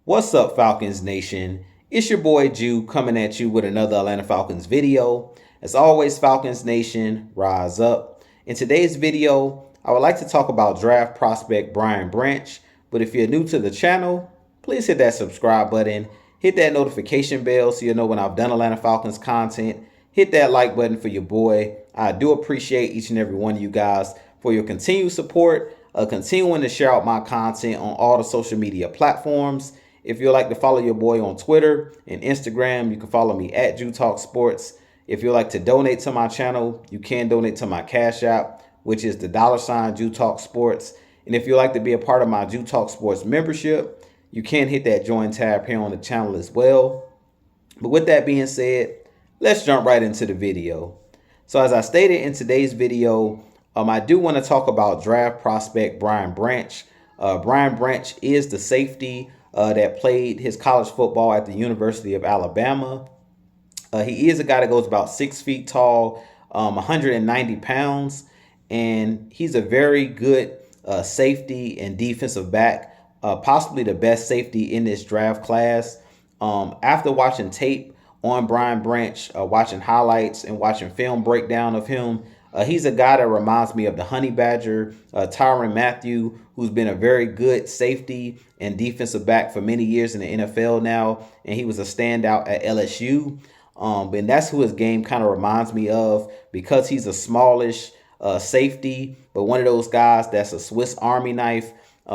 What's up, Falcons Nation? It's your boy Jew coming at you with another Atlanta Falcons video. As always, Falcons Nation, rise up. In today's video, I would like to talk about draft prospect Brian Branch. But if you're new to the channel, please hit that subscribe button, hit that notification bell so you'll know when I've done Atlanta Falcons content. Hit that like button for your boy. I do appreciate each and every one of you guys for your continued support, continuing to share out my content on all the social media platforms. If you'd like to follow your boy on Twitter and Instagram, you can follow me at Jew Talk Sports. If you'd like to donate to my channel, you can donate to my Cash App, which is the $ Jew Talk Sports. And if you'd like to be a part of my Jew Talk Sports membership, you can hit that join tab here on the channel as well. But with that being said, let's jump right into the video. So as I stated in today's video, I do want to talk about draft prospect Brian Branch. Brian Branch is the safety that played his college football at the University of Alabama. He is a guy that goes about 6 feet tall, 190 pounds, and he's a very good safety and defensive back, possibly the best safety in this draft class. After watching tape on Brian Branch, watching highlights and watching film breakdown of him, he's a guy that reminds me of the Honey Badger, Tyrann Mathieu, who's been a very good safety and defensive back for many years in the NFL now, and he was a standout at LSU. And that's who his game kind of reminds me of, because he's a smallish safety, but one of those guys that's a Swiss Army knife.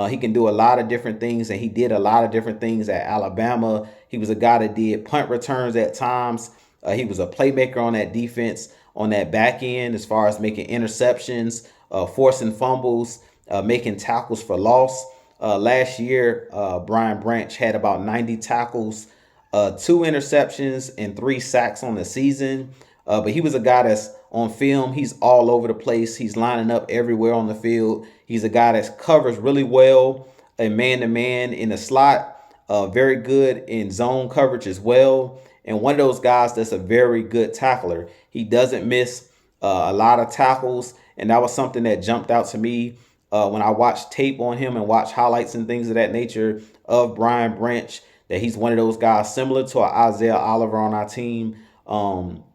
He can do a lot of different things, and he did a lot of different things at Alabama. He was a guy that did punt returns at times. He was a playmaker on that defense, on that back end, as far as making interceptions, forcing fumbles, making tackles for loss. Last year, Brian Branch had about 90 tackles, 2 interceptions, and 3 sacks on the season. But he was a guy that's on film. He's all over the place. He's lining up everywhere on the field. He's a guy that covers really well in man-to-man in the slot. Very good in zone coverage as well. And one of those guys that's a very good tackler. He doesn't miss a lot of tackles. And that was something that jumped out to me when I watched tape on him and watched highlights and things of that nature of Brian Branch, that he's one of those guys similar to Isaiah Oliver on our team.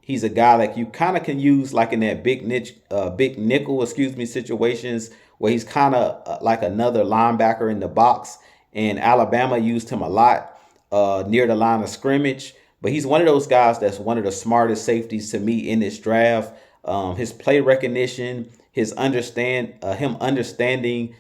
He's a guy like you kind of can use like in that big nickel, situations where he's kind of like another linebacker in the box. And Alabama used him a lot near the line of scrimmage. But he's one of those guys that's one of the smartest safeties to me in this draft. His play recognition, him understanding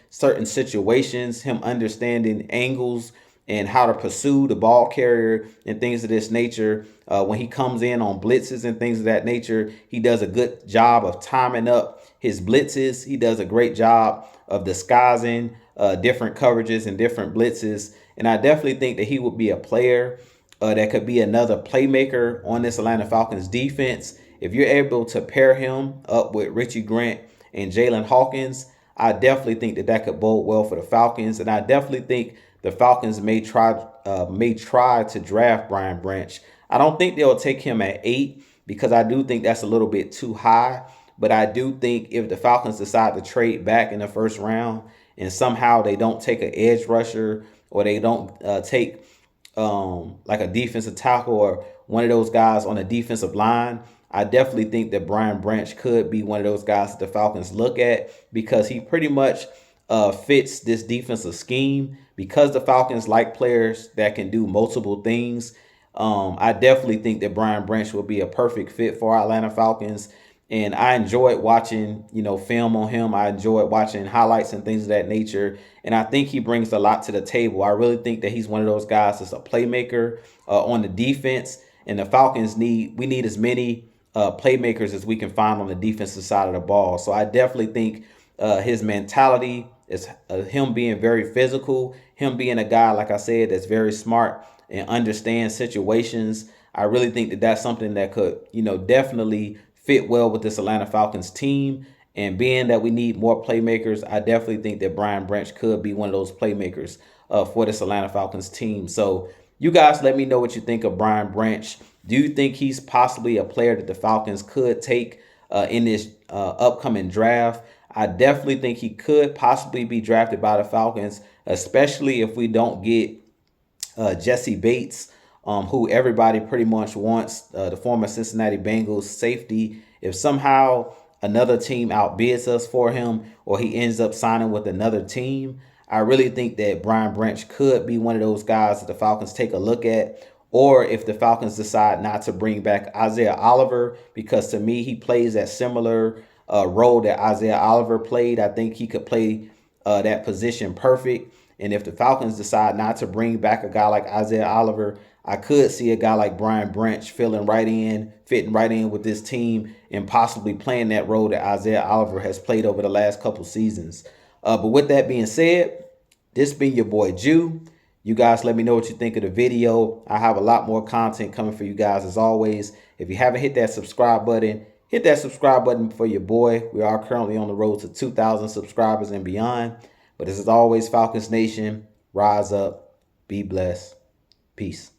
certain situations, him understanding angles and how to pursue the ball carrier and things of this nature. When he comes in on blitzes and things of that nature, he does a good job of timing up his blitzes. He does a great job of disguising different coverages and different blitzes. And I definitely think that he would be a player that could be another playmaker on this Atlanta Falcons defense. If you're able to pair him up with Richie Grant and Jalen Hawkins, I definitely think that that could bode well for the Falcons. And I definitely think the Falcons may try to draft Brian Branch. I don't think they'll take him at 8, because I do think that's a little bit too high. But I do think if the Falcons decide to trade back in the first round and somehow they don't take an edge rusher, or they don't take like a defensive tackle or one of those guys on a defensive line, I definitely think that Brian Branch could be one of those guys that the Falcons look at, because he pretty much fits this defensive scheme. Because the Falcons like players that can do multiple things, I definitely think that Brian Branch will be a perfect fit for our Atlanta Falcons. And I enjoyed watching, film on him. I enjoyed watching highlights and things of that nature. And I think he brings a lot to the table. I really think that he's one of those guys that's a playmaker on the defense. And the Falcons we need as many playmakers as we can find on the defensive side of the ball. So I definitely think his mentality is him being very physical, him being a guy, like I said, that's very smart and understands situations. I really think that that's something that could, definitely fit well with this Atlanta Falcons team. And being that we need more playmakers, I definitely think that Brian Branch could be one of those playmakers for this Atlanta Falcons team. So you guys let me know what you think of Brian Branch. Do you think he's possibly a player that the Falcons could take in this upcoming draft? I definitely think he could possibly be drafted by the Falcons, especially if we don't get Jesse Bates, who everybody pretty much wants, the former Cincinnati Bengals safety. If somehow another team outbids us for him or he ends up signing with another team, I really think that Brian Branch could be one of those guys that the Falcons take a look at. Or if the Falcons decide not to bring back Isaiah Oliver, because to me, he plays that similar role that Isaiah Oliver played. I think he could play that position perfect. And if the Falcons decide not to bring back a guy like Isaiah Oliver, I could see a guy like Brian Branch fitting right in with this team and possibly playing that role that Isaiah Oliver has played over the last couple seasons. But with that being said, this being your boy Jew. You guys let me know what you think of the video. I have a lot more content coming for you guys as always. If you haven't hit that subscribe button, hit that subscribe button for your boy. We are currently on the road to 2,000 subscribers and beyond. But as always, Falcons Nation, rise up, be blessed, peace.